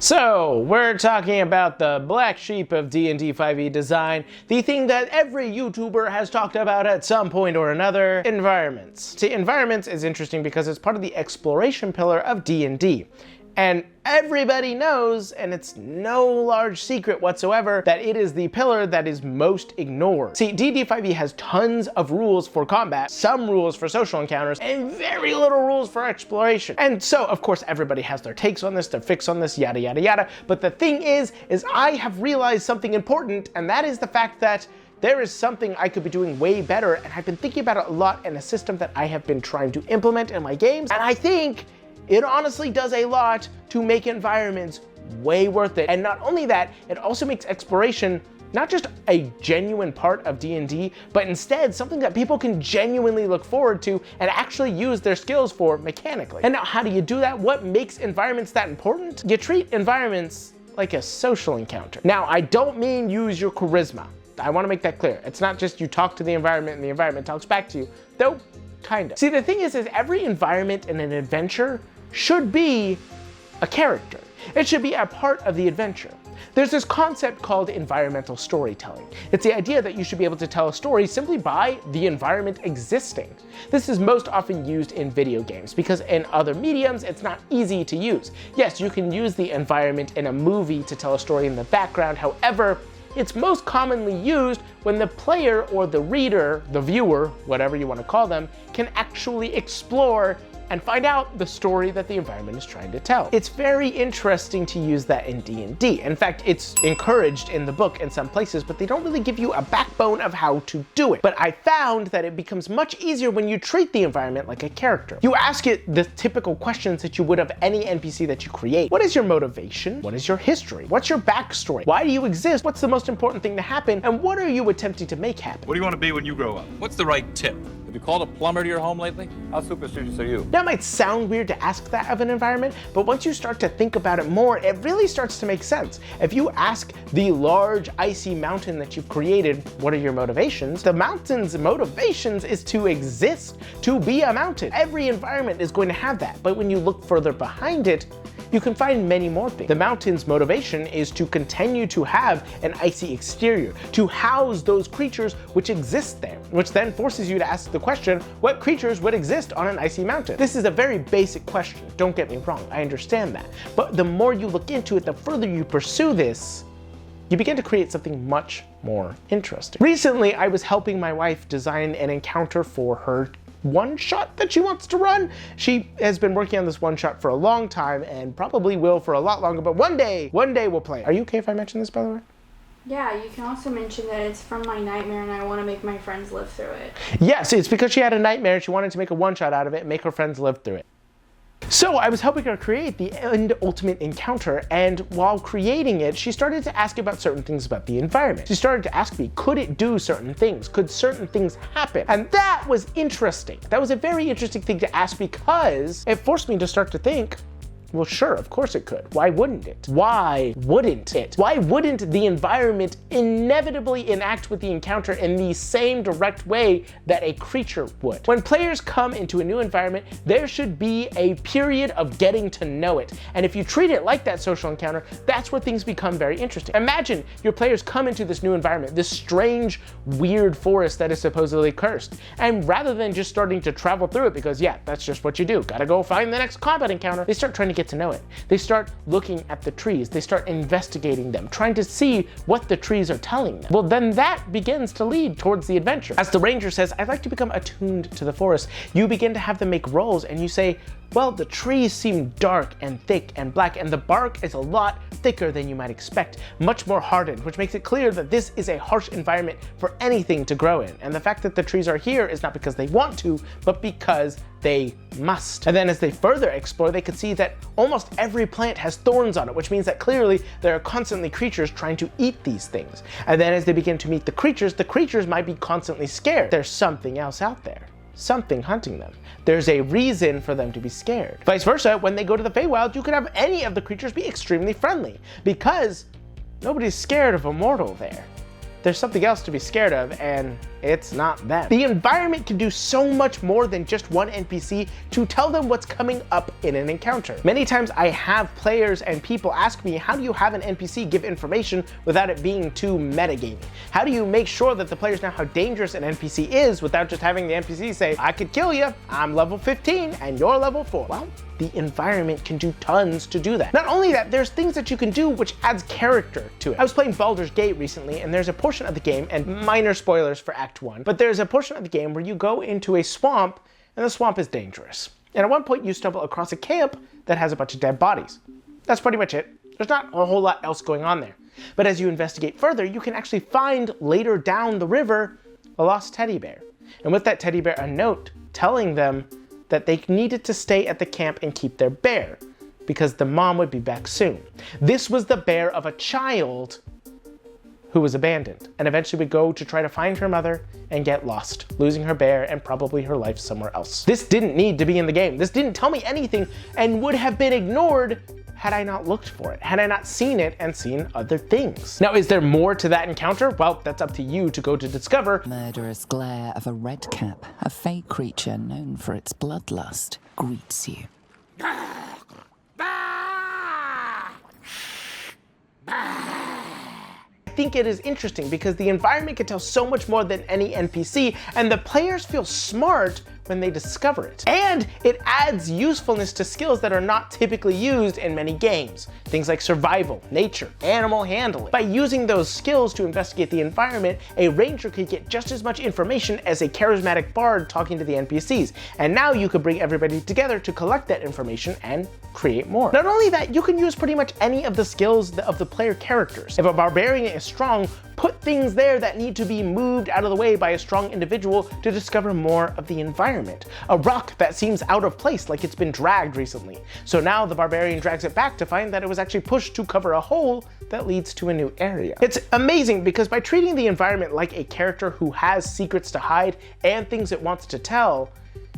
So, we're talking about the black sheep of D&D 5e design, the thing that every YouTuber has talked about at some point or another, environments. See, environments is interesting because it's part of the exploration pillar of D&D. And everybody knows, and it's no large secret whatsoever, that it is the pillar that is most ignored. See, D&D 5e has tons of rules for combat, some rules for social encounters, and very little rules for exploration. And so, of course, everybody has their takes on this, their fix on this, yada, yada, yada. But the thing is I have realized something important, and that is the fact that there is something I could be doing way better, and I've been thinking about it a lot in a system that I have been trying to implement in my games, and I think it honestly does a lot to make environments way worth it. And not only that, it also makes exploration not just a genuine part of D&D, but instead something that people can genuinely look forward to and actually use their skills for mechanically. And now, how do you do that? What makes environments that important? You treat environments like a social encounter. Now, I don't mean use your charisma. I want to make that clear. It's not just you talk to the environment and the environment talks back to you, though kind of. See, the thing is every environment in an adventure should be a character. It should be a part of the adventure. There's this concept called environmental storytelling. It's the idea that you should be able to tell a story simply by the environment existing. This is most often used in video games because in other mediums, it's not easy to use. Yes, you can use the environment in a movie to tell a story in the background. However, it's most commonly used when the player or the reader, the viewer, whatever you want to call them, can actually explore and find out the story that the environment is trying to tell. It's very interesting to use that in D&D. In fact, it's encouraged in the book in some places, but they don't really give you a backbone of how to do it. But I found that it becomes much easier when you treat the environment like a character. You ask it the typical questions that you would of any NPC that you create. What is your motivation? What is your history? What's your backstory? Why do you exist? What's the most important thing to happen? And what are you attempting to make happen? What do you want to be when you grow up? What's the right tip? Have you called a plumber to your home lately? How superstitious are you? Now, it might sound weird to ask that of an environment, but once you start to think about it more, it really starts to make sense. If you ask the large icy mountain that you've created, what are your motivations? The mountain's motivations is to exist, to be a mountain. Every environment is going to have that, but when you look further behind it, you can find many more things. The mountain's motivation is to continue to have an icy exterior, to house those creatures which exist there, which then forces you to ask the question, what creatures would exist on an icy mountain? This is a very basic question, don't get me wrong, I understand that. But the more you look into it, the further you pursue this, you begin to create something much more interesting. Recently, I was helping my wife design an encounter for her one-shot that she wants to run. She has been working on this one-shot for a long time and probably will for a lot longer, but one day we'll play. Are you okay if I mention this, by the way? Yeah, you can also mention that it's from my nightmare and I want to make my friends live through it. Yes, it's because she had a nightmare and she wanted to make a one-shot out of it and make her friends live through it. So I was helping her create the end ultimate encounter, and while creating it, she started to ask about certain things about the environment. She started to ask me, could it do certain things? Could certain things happen? And that was interesting. That was a very interesting thing to ask because it forced me to start to think, well, sure, of course it could. Why wouldn't it? Why wouldn't it? Why wouldn't the environment inevitably enact with the encounter in the same direct way that a creature would? When players come into a new environment, there should be a period of getting to know it. And if you treat it like that social encounter, that's where things become very interesting. Imagine your players come into this new environment, this strange, weird forest that is supposedly cursed. And rather than just starting to travel through it, because yeah, that's just what you do, gotta go find the next combat encounter, they start trying to get to know it. They start looking at the trees, they start investigating them, trying to see what the trees are telling them. Well, then that begins to lead towards the adventure. As the ranger says, I'd like to become attuned to the forest. You begin to have them make rolls and you say, well, the trees seem dark and thick and black, and the bark is a lot thicker than you might expect, much more hardened, which makes it clear that this is a harsh environment for anything to grow in. And the fact that the trees are here is not because they want to, but because they must. And then as they further explore, they can see that almost every plant has thorns on it, which means that clearly there are constantly creatures trying to eat these things. And then as they begin to meet the creatures might be constantly scared. There's something else out there. Something hunting them. There's a reason for them to be scared. Vice versa, when they go to the Feywild, you could have any of the creatures be extremely friendly because nobody's scared of a mortal there. there's something else to be scared of, and it's not them. The environment can do so much more than just one NPC to tell them what's coming up in an encounter. Many times I have players and people ask me, how do you have an NPC give information without it being too metagaming? How do you make sure that the players know how dangerous an NPC is without just having the NPC say, I could kill you, I'm level 15 and you're level 4? Well, the environment can do tons to do that. Not only that, there's things that you can do which adds character to it. I was playing Baldur's Gate recently, and there's a portion of the game, and minor spoilers for Act 1, but there's a portion of the game where you go into a swamp, and the swamp is dangerous. And at one point you stumble across a camp that has a bunch of dead bodies. That's pretty much it. There's not a whole lot else going on there. But as you investigate further, you can actually find later down the river a lost teddy bear. And with that teddy bear, a note telling them that they needed to stay at the camp and keep their bear, because the mom would be back soon. This was the bear of a child who was abandoned, and eventually would go to try to find her mother and get lost, losing her bear and probably her life somewhere else. This didn't need to be in the game. This didn't tell me anything and would have been ignored had I not looked for it, had I not seen it and seen other things. Now, is there more to that encounter? Well, that's up to you to go to discover. Murderous glare of a red cap, a fey creature known for its bloodlust, greets you. I think it is interesting because the environment can tell so much more than any NPC, and the players feel smart when they discover it. And it adds usefulness to skills that are not typically used in many games. Things like survival, nature, animal handling. By using those skills to investigate the environment, a ranger could get just as much information as a charismatic bard talking to the NPCs. And now you could bring everybody together to collect that information and create more. Not only that, you can use pretty much any of the skills of the player characters. If a barbarian is strong, put things there that need to be moved out of the way by a strong individual to discover more of the environment. A rock that seems out of place, like it's been dragged recently. So now the barbarian drags it back to find that it was actually pushed to cover a hole that leads to a new area. It's amazing because by treating the environment like a character who has secrets to hide and things it wants to tell,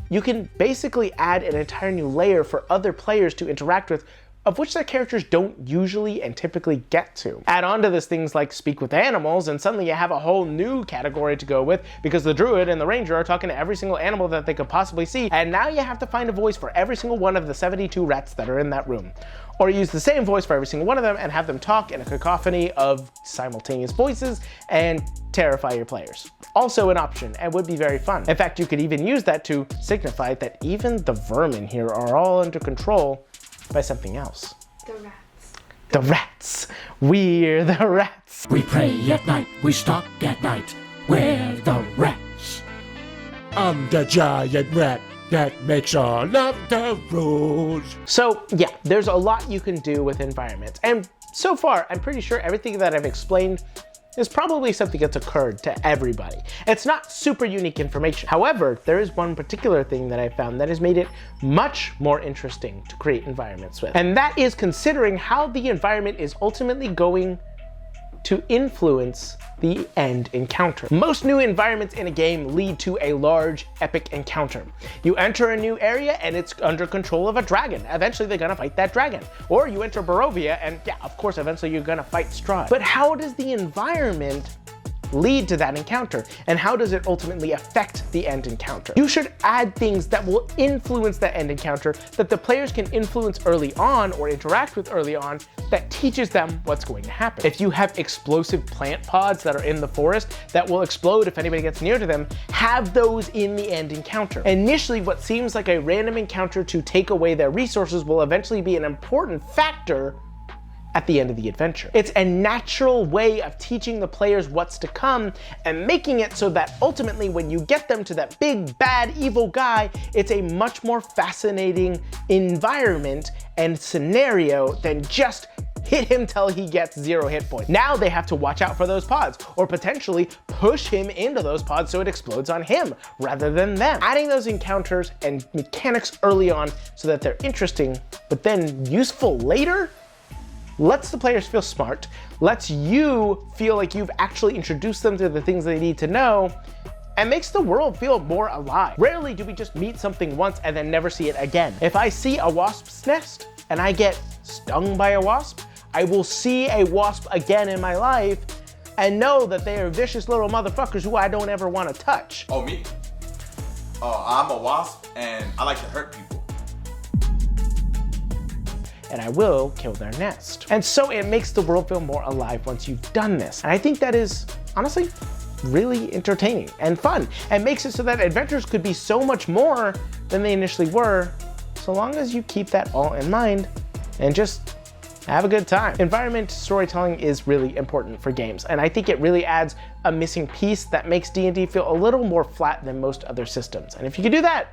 you can basically add an entire new layer for other players to interact with, of which their characters don't usually and typically get to. Add on to this things like speak with animals, and suddenly you have a whole new category to go with because the druid and the ranger are talking to every single animal that they could possibly see, and now you have to find a voice for every single one of the 72 rats that are in that room. Or use the same voice for every single one of them and have them talk in a cacophony of simultaneous voices and terrify your players. Also an option, and would be very fun. In fact, you could even use that to signify that even the vermin here are all under control by something else. The rats. The rats. We're the rats. We pray at night, we stalk at night. We're the rats. I'm the giant rat that makes all of the rules. So yeah, there's a lot you can do with environments. And so far, I'm pretty sure everything that I've explained is probably something that's occurred to everybody. It's not super unique information. However, there is one particular thing that I found that has made it much more interesting to create environments with. And that is considering how the environment is ultimately going to influence the end encounter. Most new environments in a game lead to a large, epic encounter. You enter a new area and it's under control of a dragon. Eventually they're gonna fight that dragon. Or you enter Barovia and yeah, of course, eventually you're gonna fight Strahd. But how does the environment lead to that encounter? And how does it ultimately affect the end encounter? You should add things that will influence that end encounter that the players can influence early on or interact with early on that teaches them what's going to happen. If you have explosive plant pods that are in the forest that will explode if anybody gets near to them, have those in the end encounter. Initially, what seems like a random encounter to take away their resources will eventually be an important factor at the end of the adventure. It's a natural way of teaching the players what's to come and making it so that ultimately when you get them to that big, bad, evil guy, it's a much more fascinating environment and scenario than just hit him till he gets 0 hit points. Now they have to watch out for those pods or potentially push him into those pods so it explodes on him rather than them. Adding those encounters and mechanics early on so that they're interesting, but then useful later, lets the players feel smart, lets you feel like you've actually introduced them to the things they need to know, and makes the world feel more alive. Rarely do we just meet something once and then never see it again. If I see a wasp's nest and I get stung by a wasp, I will see a wasp again in my life, and know that they are vicious little motherfuckers who I don't ever want to touch. Oh, me? I'm a wasp, and I like to hurt people. And I will kill their nest. And so it makes the world feel more alive once you've done this. And I think that is, honestly, really entertaining and fun, and makes it so that adventures could be so much more than they initially were, so long as you keep that all in mind and just have a good time. Environment storytelling is really important for games, and I think it really adds a missing piece that makes D&D feel a little more flat than most other systems. And if you can do that,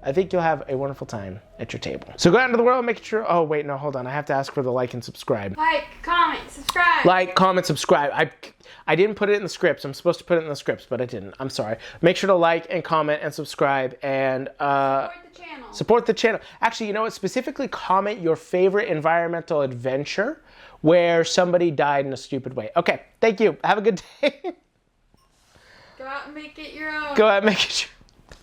I think you'll have a wonderful time at your table. So go out into the world, make sure, oh wait, no, hold on. I have to ask for the like and subscribe. Like, comment, subscribe. Like, comment, subscribe. I didn't put it in the scripts. I'm supposed to put it in the scripts, but I didn't. I'm sorry. Make sure to like and comment and subscribe and Support the channel. support the channel. Actually, you know what? Specifically comment your favorite environmental adventure where somebody died in a stupid way. Okay, thank you. Have a good day. Go out and make it your own. Go out and make it your